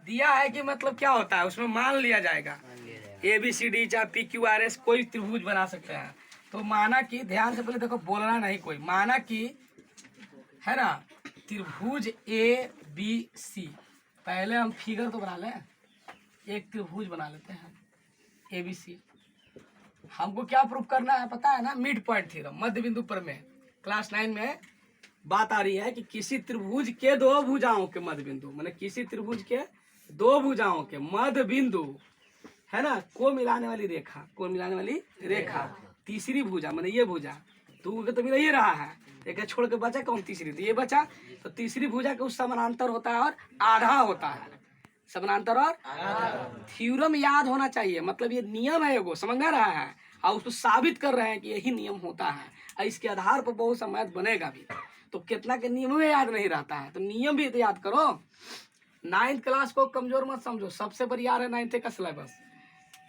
दिया है कि मतलब क्या होता है, उसमें मान लिया जाएगा। ABCD चाहे PQRS कोई त्रिभुज बना सकते हैं। तो माना कि, ध्यान से पहले देखो, बोलना नहीं कोई, माना कि है ना त्रिभुज ABC। पहले हम फिगर तो बना लें, एक त्रिभुज बना लेते हैं ABC। हमको क्या प्रूफ करना है पता है ना, मिड पॉइंट थ्योरम, मध्य बिंदु प्रमेय। क्लास 9 में बात आ रही है कि किसी त्रिभुज के दो भुजाओं के मध्य बिंदु, माने किसी त्रिभुज के दो भुजाओं के मध्य बिंदु है ना को मिलाने वाली रेखा, को मिलाने वाली रेखा तीसरी भुजा, माने ये भुजा दो तो मिल ही रहा है, एक छोड़ के बचा कौन, तीसरी, तो ये बचा। तो तीसरी भुजा के उस समानांतर होता है और आधा होता है, समानांतर और थ्योरम याद होना चाहिए। मतलब ये नियम है, एगो समझ में रहा है, और उसको साबित कर रहे हैं कि यही नियम होता है, और इसके आधार पर बहुत सा मैथ बनेगा भी। तो कितना के नियम में याद नहीं रहता है, तो नियम भी तो याद करो। 9th क्लास को कमजोर मत समझो, सबसे बढ़िया है 9th का सिलेबस।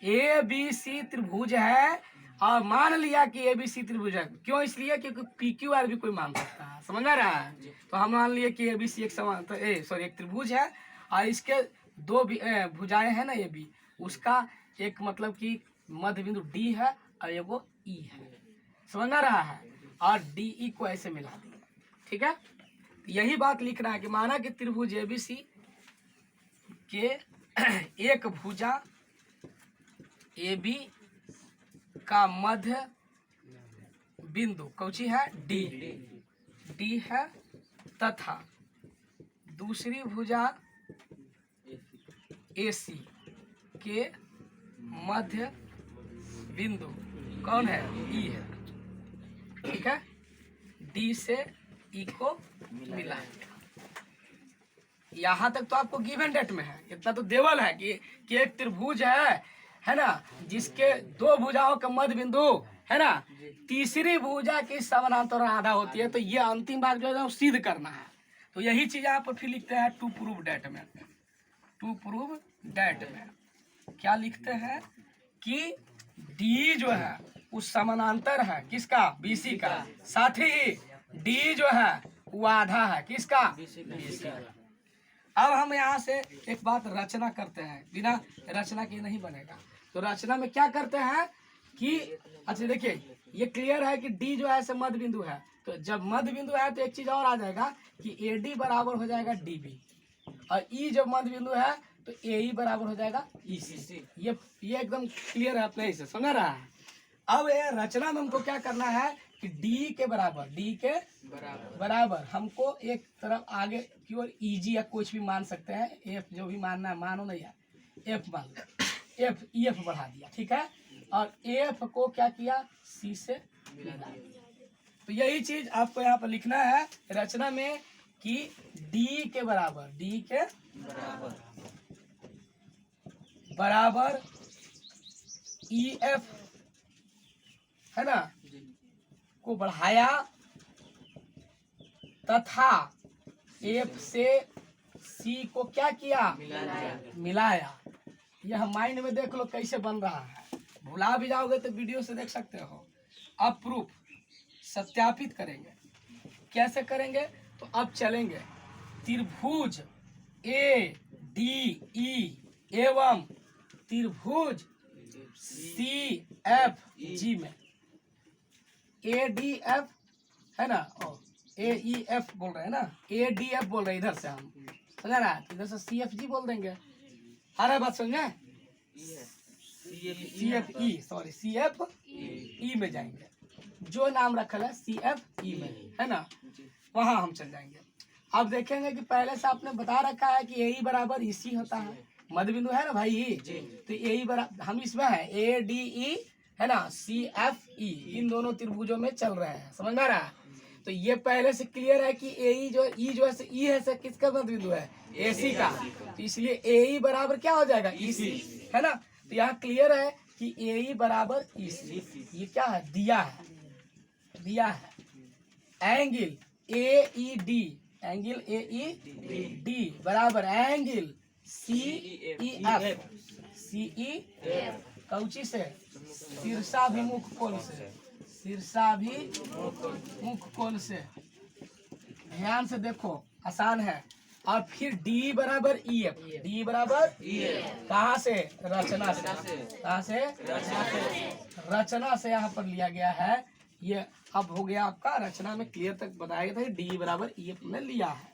ABC त्रिभुज है, और मान लिया कि ABC त्रिभुज है, क्यों, इसलिए क्योंकि PQR भी कोई मान सकता है, समझ में रहा है। तो हम मान लिए कि ABC एक समान एक त्रिभुज है, और इसके दो भुजाएं हैं ना ये भी, उसका एक मतलब कि मध्य बिंदु D है और ये वो E है, समझ में रहा है। और DE को ऐसे मिला दिया, ठीक है। यही बात लिखना है कि माना कि त्रिभुज ABC के एक भुजा AB का मध्य बिंदु कौची है, D है, तथा दूसरी भुजा AC के मध्य बिंदु कौन है, E है, ठीक है। D से E को मिला, यहाँ तक तो आपको गिवन डेट में है, इतना तो देवल है कि एक त्रिभुज है ना, जिसके दो भुजाओं का मध्य बिंदु है ना तीसरी भुजा की समानांतर आधा होती है। तो ये अंतिम भाग जो है ना सिद्ध करना है। तो यही चीज आप फिर लिखते हैं टू प्रूव डेट में, टू प्रूव डेट में क्या लिखते हैं कि D जो है उस समानांतर है किसका, BC का, साथ ही D जो है वो आधा है किसका, BC का। अब हम यहाँ से एक बात रचना करते हैं, बिना रचना के नहीं बनेगा। तो रचना में क्या करते हैं कि अच्छा देखिए, ये क्लियर है कि D जो है से मध्य बिंदु है। तो जब मध्य बिंदु है तो एक चीज और आ जाएगा कि AD बराबर हो जाएगा DB, और E जब मध्य बिंदु है तो AE बराबर हो जाएगा EC। ये एकदम क्लियर है, अपने से समझ रहा है। अब ये रचना में हमको क्या करना है कि D के बराबर हमको एक तरफ आगे की ओर EG या कुछ भी मान सकते हैं, F जो भी मानना है मानो, नहीं यार F मान लो, EF बढ़ा दिया, ठीक है। और F को क्या किया, C से मिला दिया। तो यही चीज आपको यहाँ पर लिखना है रचना में कि D के बराबर EF है ना को बढ़ाया तथा F से C को क्या किया, मिलाया। यह माइंड में देख लो कैसे बन रहा है, भुला भी जाओगे तो वीडियो से देख सकते हो। अब प्रूफ सत्यापित करेंगे, कैसे करेंगे, तो अब चलेंगे त्रिभुज ADE एवं त्रिभुज CFG में ADF है ना, AEF बोल रहे हैं ना, ADF बोल रहे हैं इधर से, हम समझ रहा है, इधर से CFG बोल देंगे। अरे बात समझे, CFE में जाएंगे, जो नाम रखा है CFE में है ना, वहां हम चल जाएंगे। अब देखेंगे कि पहले से आपने बता रखा है कि AE बराबर EC होता है, मध्य बिंदु है ना भाई, तो AE बराबर हम इसमें है ADE है ना, CFE इन दोनों त्रिभुजों में चल रहे हैं, समझ में रहा है। तो ये पहले से क्लियर है कि E जो है से E है से किसका मध्य बिंदु है, AC का, तो इसलिए AE बराबर क्या हो जाएगा, EC है ना। तो यहाँ क्लियर है कि AE बराबर EC, ये क्या है, दिया है एंगल AED बराबर एंगल CEF कौची से, शीर्षाभिमुख कोण से। ध्यान से देखो, आसान है, और फिर डी बराबर ई एफ, डी बराबर कहाँ से, रचना से, कहाँ से, रचना से यहाँ पर लिया गया है। ये अब हो गया आपका, रचना में क्लियर तक बताया गया था डी बराबर ई एफ में लिया है।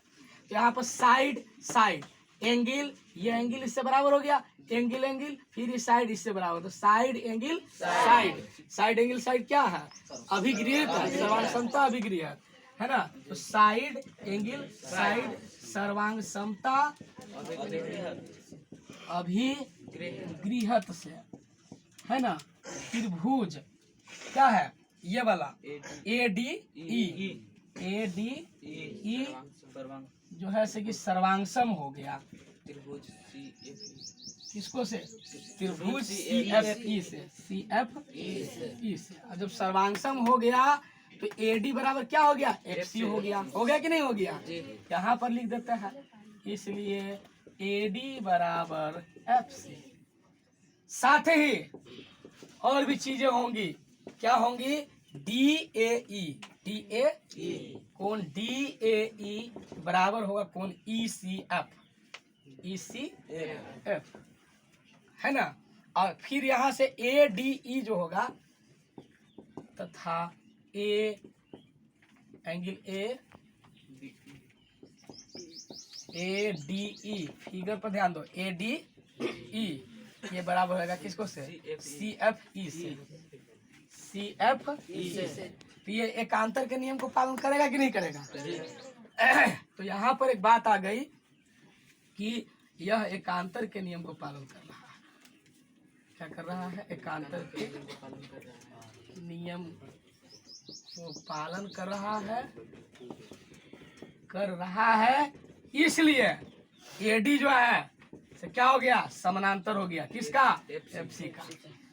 तो यहाँ पर साइड साइड एंगल, ये एंगल इससे बराबर हो गया, एंगल एंगल, फिर ये साइड इससे बराबर, तो side angle side, side angle side क्या है, अभिगृहित है, सर्वांग समता अभिगृहित है ना। तो साइड एंगल साइड सर्वांग समता अभिगृहित से है ना। त्रिभुज क्या है ये वाला ए डी ई जो है से कि सर्वांगसम हो गया, किसको से, त्रिभुज CFE से, CFE से। और जब सर्वांगसम हो गया तो AD बराबर क्या हो गया, FC हो गया कि नहीं हो गया, यहाँ पर लिख देते हैं। इसलिए AD बराबर FC। साथ ही और भी चीजें होंगी, क्या होंगी, DAE, कोण DAE बराबर होगा कोण ECF है ना। और फिर यहाँ से ADE जो होगा तथा एंगल ADE, फिगर पर ध्यान दो, ADE ये बराबर होगा किसको से, CFE से, CFE से। तो ये एकांतर के नियम को पालन करेगा कि नहीं करेगा। तो यहाँ पर एक बात आ गई कि यह एकांतर के नियम को पालन कर रहा है। क्या कर रहा है, एकांतर के नियम को पालन कर रहा है। इसलिए AD जो है से क्या हो गया, समानांतर हो गया किसका, FC का,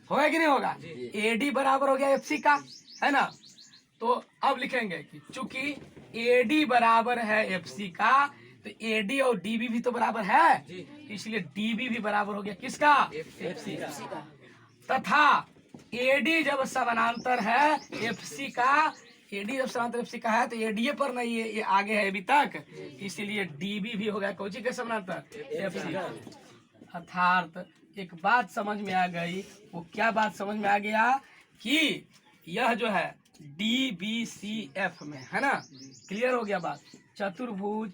होगा कि नहीं होगा। AD बराबर हो गया FC का है ना। तो अब लिखेंगे कि चूंकि AD बराबर है FC का, तो AD और DB भी तो बराबर है, इसलिए DB भी बराबर हो गया किसका, FC का। तथा AD जब समानांतर है FC का, AD जब समानांतर FC का है तो ADA पर नहीं है, ये आगे है अभी तक, इसीलिए DB भी हो गया कौची के समानांतर, FC का। अर्थात एक बात समझ में आ गई, वो क्या बात समझ में आ गया कि यह जो है DBCF में है ना, क्लियर हो गया बात। चतुर्भुज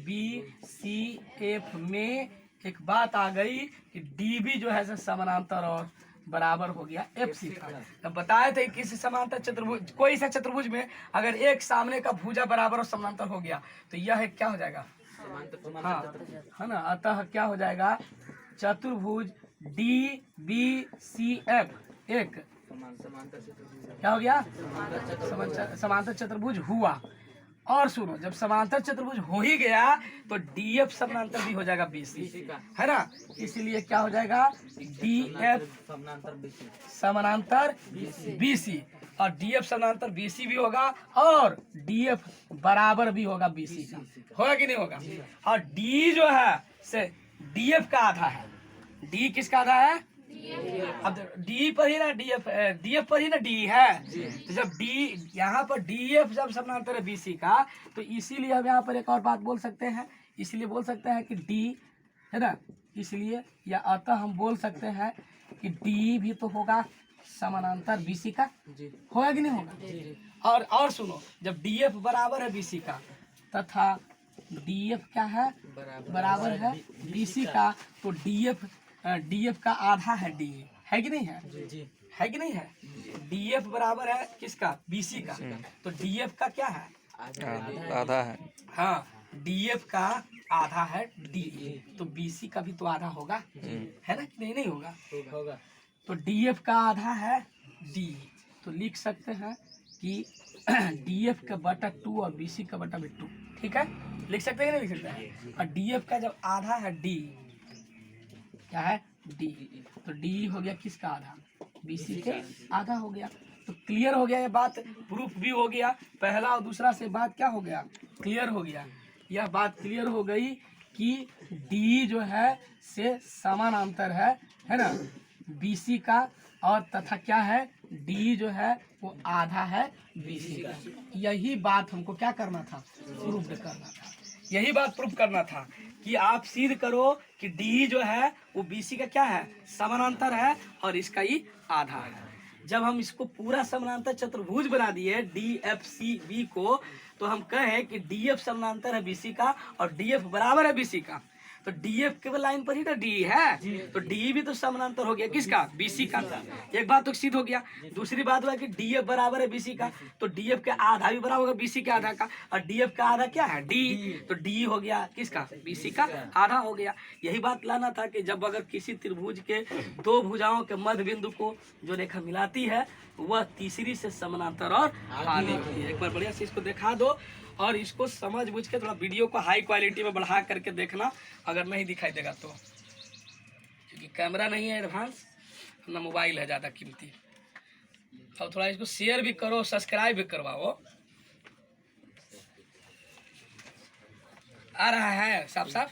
DBCF में एक बात आ गई कि DB जो है समानांतर और बराबर हो गया FC का। तब बताए थे किसी समांतर चतुर्भुज, कोई सा चतुर्भुज में अगर एक सामने का भुजा बराबर और समांतर हो गया तो यह क्या हो जाएगा, हाँ है ना। अतः क्या हो जाएगा, चतुर्भुज DBCF एक क्या हो गया, समांतर चतुर्भुज हुआ। और सुनो, जब समांतर चतुर्भुज हो ही गया तो DF समांतर भी हो जाएगा BC है ना। इसलिए क्या हो जाएगा, DF समांतर BC, और DF समांतर BC भी होगा, और DF बराबर भी होगा BC का, होगा कि नहीं होगा। और D जो है से DF का आधा है, D किसका आधा है, अब D पर ही ना DF पर ही ना D है। तो जब D यहाँ पर DF जब समानांतर है BC का, तो इसीलिए हम यहाँ पर एक और बात बोल सकते हैं, इसलिए बोल सकते हैं कि D है ना, इसलिए या अतः हम बोल सकते हैं कि D भी तो होगा समानांतर BC का, होगा कि नहीं होगा। और सुनो, जब DF बराबर है BC का तथा DF क्या है, बराबर है BC का, तो DF का आधा है D, है कि नहीं है, है कि नहीं है। DF बराबर है किसका, BC का, तो DF का क्या है, आधा है, हाँ DF का आधा है D, तो BC का भी तो आधा होगा, है ना कि नहीं होगा। तो DF का आधा है D, तो लिख सकते हैं कि DF का बटा 2 और BC का बटा 2, ठीक है, लिख सकते हैं कि नहीं लिख सकते हैं। और DF का जब आधा है D, क्या है D, तो D हो गया किसका आधा, BC के आधा हो गया। तो क्लियर हो गया ये बात, प्रूफ भी हो गया, पहला और दूसरा से बात क्या हो गया, क्लियर हो गया। यह बात क्लियर हो गई कि D जो है से समानांतर है ना BC का, और तथा क्या है D जो है वो आधा है BC का। यही बात हमको क्या करना था, प्रूफ करना था। यही बात प्रूफ करना था कि आप सिद्ध करो कि डी जो है वो बीसी का क्या है, समानांतर है और इसका ही आधा है। जब हम इसको पूरा समानांतर चतुर्भुज बना दिए डी एफ सी बी को, तो हम कहें कि डी एफ समानांतर है बीसी का और डी एफ बराबर है बीसी का। तो डी एफ केवल लाइन पर ही तो डी है, तो डी भी तो समानांतर हो गया किसका, बीसी का। एक बात तो सिद्ध हो गया। दूसरी बात हुआ कि डी एफ बराबर है बीसी का, तो डी एफ के आधा भी बराबर होगा बीसी के आधा का, और डी एफ का आधा क्या है, डी, तो डी हो गया किसका, बीसी का आधा हो गया। यही बात लाना था कि जब अगर किसी त्रिभुज के दो भुजाओं के मध्य बिंदु को जो रेखा मिलाती है वह तीसरी से समानांतर और आधी होती है। एक बार बढ़िया से इसको दिखा दो और इसको समझ बुझ के थोड़ा वीडियो को हाई क्वालिटी में बढ़ा करके देखना, अगर नहीं दिखाई देगा तो, क्योंकि कैमरा नहीं है एडवांस ना मोबाइल है ज़्यादा कीमती। और थोड़ा इसको शेयर भी करो, सब्सक्राइब भी करवाओ। आ रहा है साफ साफ।